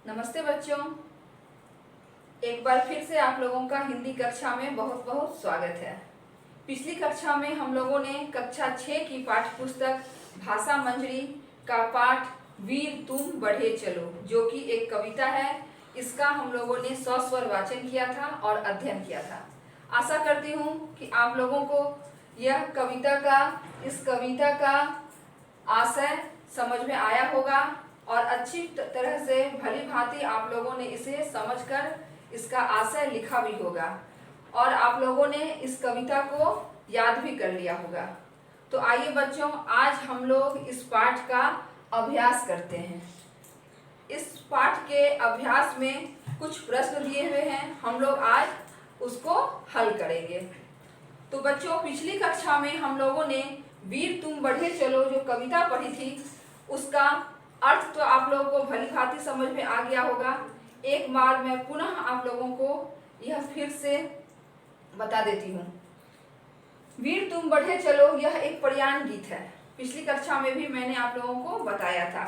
नमस्ते बच्चों, एक बार फिर से आप लोगों का हिंदी कक्षा में बहुत बहुत स्वागत है। पिछली कक्षा में हम लोगों ने कक्षा 6 की पाठ्य पुस्तक भाषा मंजरी का पाठ वीर तुम बढ़े चलो, जो कि एक कविता है, इसका हम लोगों ने सस्वर वाचन किया था और अध्ययन किया था। आशा करती हूँ कि आप लोगों को इस कविता का आशय समझ में आया होगा और अच्छी तरह से भली भांति आप लोगों ने इसे समझकर इसका आशय लिखा भी होगा और आप लोगों ने इस कविता को याद भी कर लिया होगा। तो आइए बच्चों, आज हम लोग इस पाठ का अभ्यास करते हैं। इस पाठ के अभ्यास में कुछ प्रश्न दिए हुए हैं, हम लोग आज उसको हल करेंगे। तो बच्चों, पिछली कक्षा में हम लोगों ने वीर तुम बढ़े चलो जो कविता पढ़ी थी, उसका अर्थ तो आप लोगों को भली भांति समझ में आ गया होगा। एक बार मैं पुनः आप लोगों को यह फिर से बता देती हूँ। वीर तुम बढ़े चलो यह एक प्रयाण गीत है। पिछली कक्षा में भी मैंने आप लोगों को बताया था।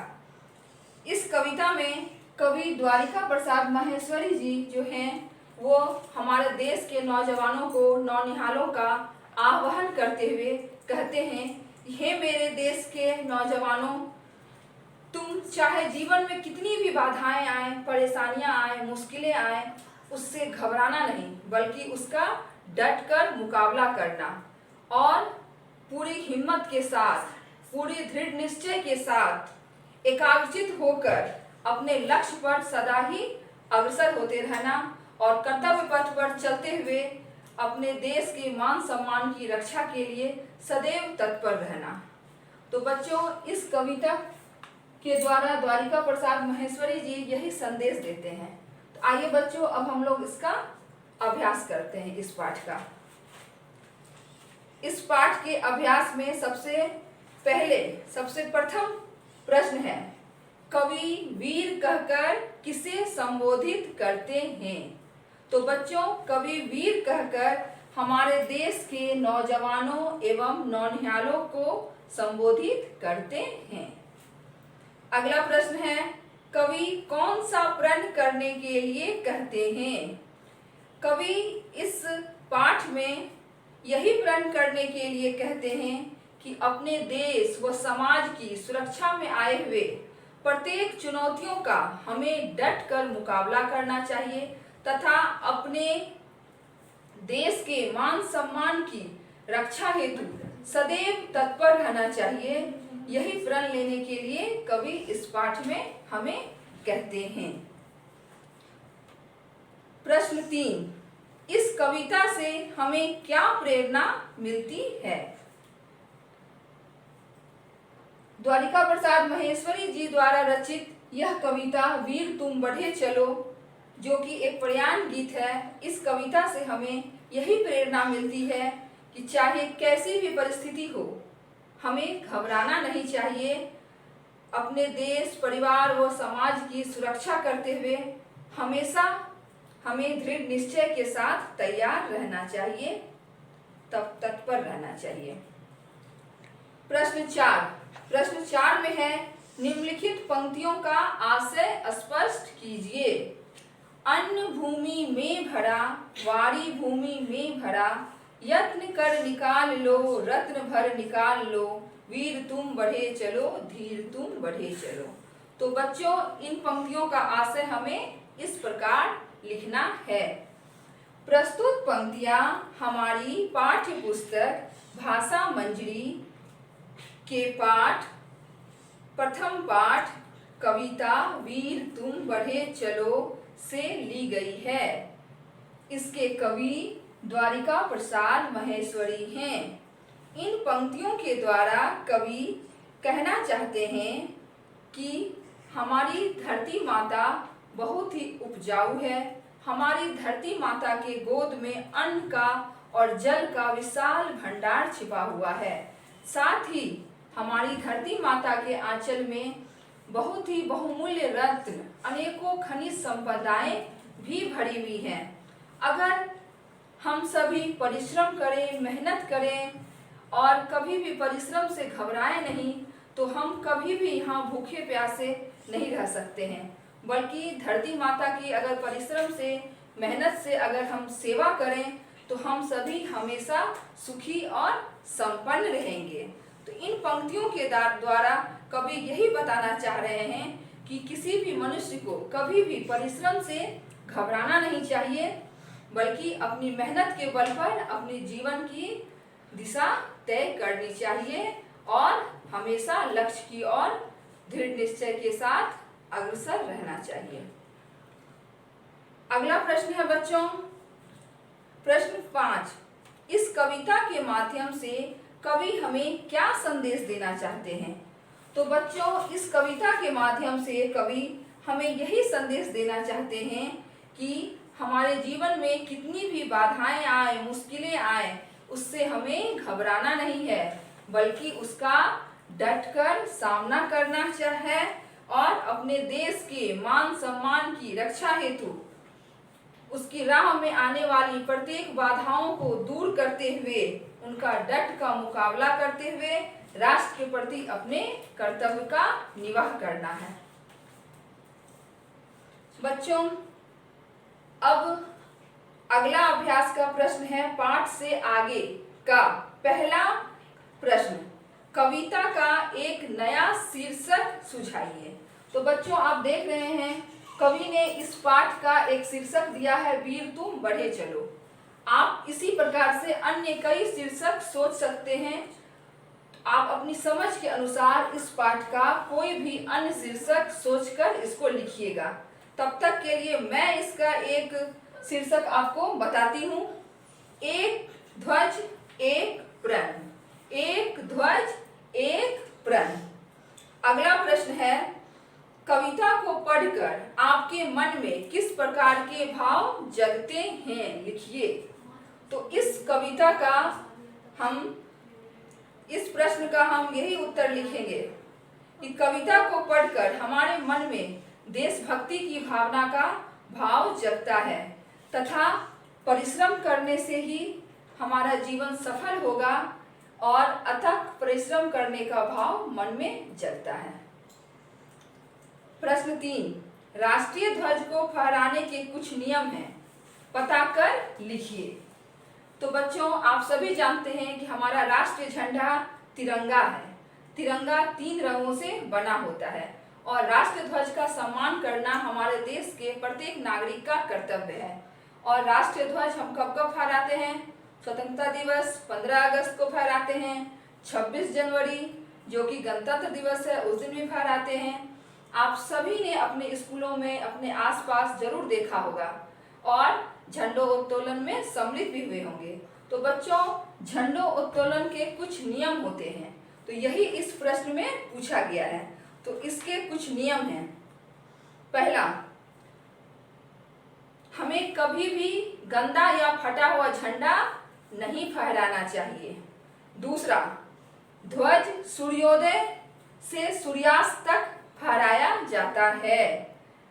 इस कविता में कवि द्वारिका प्रसाद माहेश्वरी जी जो हैं, वो हमारे देश के नौजवानों को, नौनिहालों का आह्वान करते हुए कहते हैं, हे मेरे देश के नौजवानों, तुम चाहे जीवन में कितनी भी बाधाएं आए, परेशानियां आए, मुश्किलें आए, उससे घबराना नहीं, बल्कि उसका डटकर मुकाबला करना और पूरी हिम्मत के साथ, पूरी दृढ़ निश्चय के साथ एकाग्रचित होकर अपने लक्ष्य पर सदा ही अग्रसर होते रहना और कर्तव्य पथ पर चलते हुए अपने देश के मान सम्मान की रक्षा के लिए सदैव तत्पर रहना। तो बच्चों, इस कविता के द्वारा द्वारिका प्रसाद माहेश्वरी जी यही संदेश देते हैं। तो आइए बच्चों, अब हम लोग इसका अभ्यास करते हैं। इस पाठ का, इस पाठ के अभ्यास में सबसे प्रथम प्रश्न है, कवि वीर कहकर किसे संबोधित करते हैं? तो बच्चों, कवि वीर कहकर हमारे देश के नौजवानों एवं नौनिहालों को संबोधित करते हैं। अगला प्रश्न है, कवि कौन सा प्रण करने के लिए कहते हैं? कवि इस पाठ में यही प्रण करने के लिए कहते हैं कि अपने देश व समाज की सुरक्षा में आए हुए प्रत्येक चुनौतियों का हमें डट कर मुकाबला करना चाहिए तथा अपने देश के मान सम्मान की रक्षा हेतु सदैव तत्पर रहना चाहिए। यही प्रण लेने के लिए कवि इस पाठ में हमें कहते हैं। प्रश्न 3, इस कविता से हमें क्या प्रेरणा मिलती है? द्वारिका प्रसाद माहेश्वरी जी द्वारा रचित यह कविता वीर तुम बढ़े चलो, जो कि एक प्रयाण गीत है, इस कविता से हमें यही प्रेरणा मिलती है कि चाहे कैसी भी परिस्थिति हो, हमें घबराना नहीं चाहिए। अपने देश, परिवार व समाज की सुरक्षा करते हुए हमेशा हमें दृढ़ निश्चय के साथ तैयार रहना चाहिए, तब तत्पर रहना चाहिए। प्रश्न 4 में है, निम्नलिखित पंक्तियों का आशय स्पष्ट कीजिए। अन्न भूमि में भरा, वारी भूमि में भरा, यत्न कर निकाल लो, रत्न भर निकाल लो, वीर तुम बढ़े चलो, धीर तुम बढ़े चलो। तो बच्चों, इन पंक्तियों का आशय हमें इस प्रकार लिखना है। प्रस्तुत पंक्तियां हमारी पाठ्य पुस्तक भाषा मंजरी के प्रथम पाठ कविता वीर तुम बढ़े चलो से ली गई है। इसके कवि द्वारिका प्रसाद माहेश्वरी हैं। इन पंक्तियों के द्वारा कवि कहना चाहते हैं कि हमारी धरती माता बहुत ही उपजाऊ है। हमारी धरती माता के गोद में अन्न का और जल का विशाल भंडार छिपा हुआ है। साथ ही हमारी धरती माता के आंचल में बहुत ही बहुमूल्य रत्न, अनेकों खनिज संपदाएं भी भरी हुई हैं। अगर हम सभी परिश्रम करें, मेहनत करें और कभी भी परिश्रम से घबराएं नहीं, तो हम कभी भी यहाँ भूखे प्यासे नहीं रह सकते हैं। बल्कि धरती माता की अगर परिश्रम से, मेहनत से अगर हम सेवा करें तो हम सभी हमेशा सुखी और संपन्न रहेंगे। तो इन पंक्तियों के द्वारा कवि यही बताना चाह रहे हैं कि किसी भी मनुष्य को कभी भी परिश्रम से घबराना नहीं चाहिए, बल्कि अपनी मेहनत के बल पर अपने जीवन की दिशा तय करनी चाहिए और हमेशा लक्ष्य की ओर दृढ़ निश्चय के साथ अग्रसर रहना चाहिए। अगला प्रश्न है बच्चों, प्रश्न 5। इस कविता के माध्यम से कवि हमें क्या संदेश देना चाहते हैं? तो बच्चों, इस कविता के माध्यम से कवि हमें यही संदेश देना चाहते हैं कि हमारे जीवन में कितनी भी बाधाएं आए, मुश्किलें आए, उससे हमें घबराना नहीं है, बल्कि उसका डटकर सामना करना है और अपने देश के मान सम्मान की रक्षा हेतु उसकी राह में आने वाली प्रत्येक बाधाओं को दूर करते हुए, उनका डट का मुकाबला करते हुए राष्ट्र के प्रति अपने कर्तव्य का निर्वाह करना है। बच्चों, अब अगला अभ्यास का प्रश्न है पाठ से आगे का पहला प्रश्न, कविता का एक नया शीर्षक सुझाइए। तो बच्चों, आप देख रहे हैं कवि ने इस पाठ का एक शीर्षक दिया है, वीर तुम बढ़े चलो। आप इसी प्रकार से अन्य कई शीर्षक सोच सकते हैं। आप अपनी समझ के अनुसार इस पाठ का कोई भी अन्य शीर्षक सोचकर इसको लिखिएगा। तब तक के लिए मैं इसका एक शीर्षक आपको बताती हूँ। एक ध्वज एक प्रण, एक ध्वज एक प्रण। अगला प्रश्न है, कविता को पढ़कर आपके मन में किस प्रकार के भाव जगते हैं, लिखिए। तो इस कविता का इस प्रश्न का हम यही उत्तर लिखेंगे कि कविता को पढ़कर हमारे मन में देशभक्ति की भावना का भाव जगता है तथा परिश्रम करने से ही हमारा जीवन सफल होगा और अथक परिश्रम करने का भाव मन में जगता है। प्रश्न 3, राष्ट्रीय ध्वज को फहराने के कुछ नियम हैं, बताकर लिखिए। तो बच्चों, आप सभी जानते हैं कि हमारा राष्ट्रीय झंडा तिरंगा है। तिरंगा 3 रंगों से बना होता है और राष्ट्रीय ध्वज का सम्मान करना हमारे देश के प्रत्येक नागरिक का कर्तव्य है। और राष्ट्रीय ध्वज हम कब कब फहराते हैं? स्वतंत्रता दिवस 15 अगस्त को फहराते हैं, 26 जनवरी जो कि गणतंत्र दिवस है उस दिन भी फहराते हैं। आप सभी ने अपने स्कूलों में अपने आसपास जरूर देखा होगा और झंडोत्तोलन में सम्मिलित भी हुए होंगे। तो बच्चों, झंडोत्तोलन के कुछ नियम होते हैं, तो यही इस प्रश्न में पूछा गया है। तो इसके कुछ नियम हैं। पहला, हमें कभी भी गंदा या फटा हुआ झंडा नहीं फहराना चाहिए। दूसरा, ध्वज सूर्योदय से सूर्यास्त तक फहराया जाता है।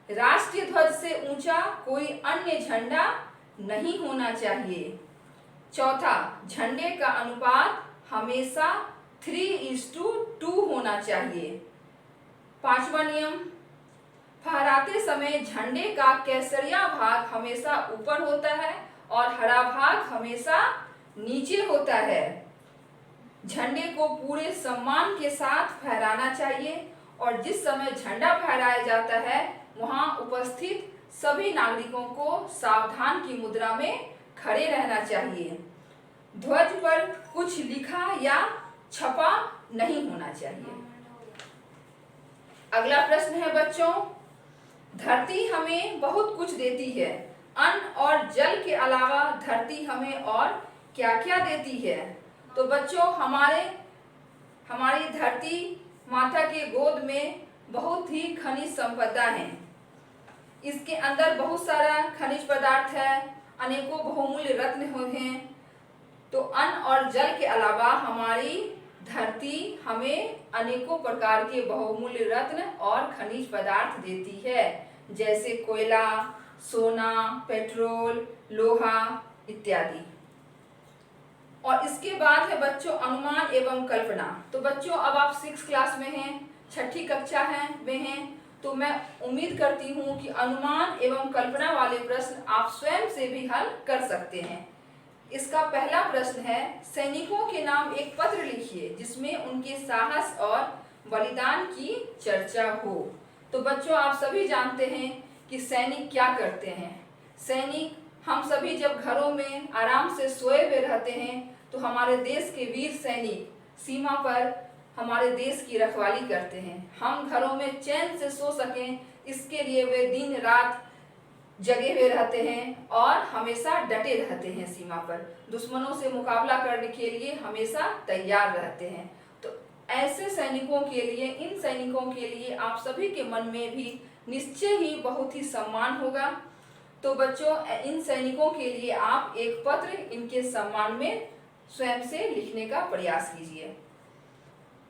राष्ट्रीय ध्वज से ऊंचा कोई अन्य झंडा नहीं होना चाहिए। चौथा, झंडे का अनुपात हमेशा 3:2 होना चाहिए। पांचवा नियम, फहराते समय झंडे का केसरिया भाग हमेशा ऊपर होता है और हरा भाग हमेशा नीचे होता है। झंडे को पूरे सम्मान के साथ फहराना चाहिए और जिस समय झंडा फहराया जाता है वहां उपस्थित सभी नागरिकों को सावधान की मुद्रा में खड़े रहना चाहिए। ध्वज पर कुछ लिखा या छपा नहीं होना चाहिए। अगला प्रश्न है बच्चों, धरती हमें बहुत कुछ देती है, अन्न और जल के अलावा धरती हमें और क्या क्या देती है? तो बच्चों, हमारी धरती माता के गोद में बहुत ही खनिज संपदा है। इसके अंदर बहुत सारा खनिज पदार्थ है, अनेकों बहुमूल्य रत्न हैं। तो अन्न और जल के अलावा हमारी धरती हमें अनेकों प्रकार के बहुमूल्य रत्न और खनिज पदार्थ देती है, जैसे कोयला, सोना, पेट्रोल, लोहा इत्यादि। और इसके बाद है बच्चों अनुमान एवं कल्पना। तो बच्चों, अब आप 6th क्लास में हैं, 6ठी कक्षा में हैं, तो मैं उम्मीद करती हूँ कि अनुमान एवं कल्पना वाले प्रश्न आप स्वयं से भी हल कर सकते हैं। इसका पहला प्रश्न है, सैनिकों के नाम एक पत्र लिखिए जिसमें उनके साहस और बलिदान की चर्चा हो। तो बच्चों, आप सभी जानते हैं कि सैनिक क्या करते हैं। सैनिक, हम सभी जब घरों में आराम से सोए हुए रहते हैं तो हमारे देश के वीर सैनिक सीमा पर हमारे देश की रखवाली करते हैं। हम घरों में चैन से सो सकें, इसके लिए वे दिन रात जगे हुए रहते हैं और हमेशा डटे रहते हैं, सीमा पर दुश्मनों से मुकाबला करने के लिए हमेशा तैयार रहते हैं। तो ऐसे सैनिकों के लिए, इन सैनिकों के लिए आप सभी के मन में भी निश्चय ही बहुत ही सम्मान होगा। तो बच्चों, इन सैनिकों के लिए आप एक पत्र इनके सम्मान में स्वयं से लिखने का प्रयास कीजिए।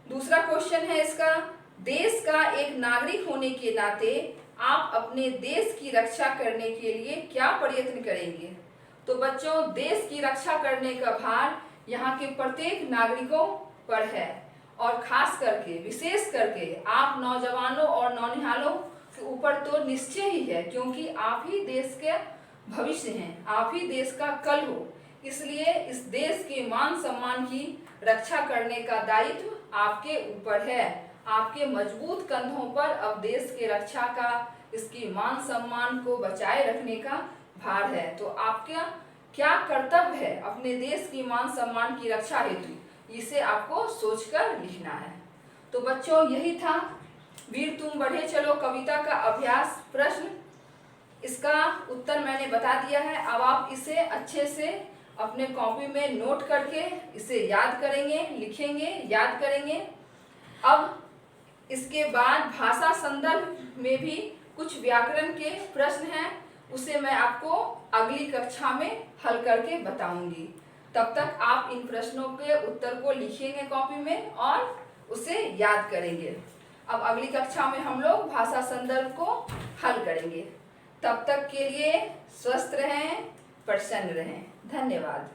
दूसरा क्वेश्चन है इसका, देश का एक नागरिक होने के नाते आप अपने देश की रक्षा करने के लिए क्या प्रयत्न करेंगे। तो बच्चों, देश की रक्षा करने का भार यहाँ के प्रत्येक नागरिकों पर है और खास करके, विशेष करके आप नौजवानों और नौनिहालों के ऊपर तो निश्चय ही है, क्योंकि आप ही देश के भविष्य हैं, आप ही देश का कल हो। इसलिए इस देश के मान सम्मान की रक्षा करने का दायित्व आपके ऊपर है। आपके मजबूत कंधों पर अब देश के रक्षा का, इसकी मान सम्मान को बचाए रखने का भार है। तो आपका क्या कर्तव्य है अपने देश की मान सम्मान की रक्षा हेतु, इसे आपको सोचकर लिखना है। तो बच्चों, यही था वीर तुम बढ़े चलो कविता का अभ्यास प्रश्न। इसका उत्तर मैंने बता दिया है। अब आप इसे अच्छे से अपने कॉपी में नोट करके इसे याद करेंगे, लिखेंगे, याद करेंगे। अब इसके बाद भाषा संदर्भ में भी कुछ व्याकरण के प्रश्न हैं, उसे मैं आपको अगली कक्षा में हल करके बताऊंगी। तब तक आप इन प्रश्नों के उत्तर को लिखेंगे कॉपी में और उसे याद करेंगे। अब अगली कक्षा में हम लोग भाषा संदर्भ को हल करेंगे। तब तक के लिए स्वस्थ रहें, प्रसन्न रहें। धन्यवाद।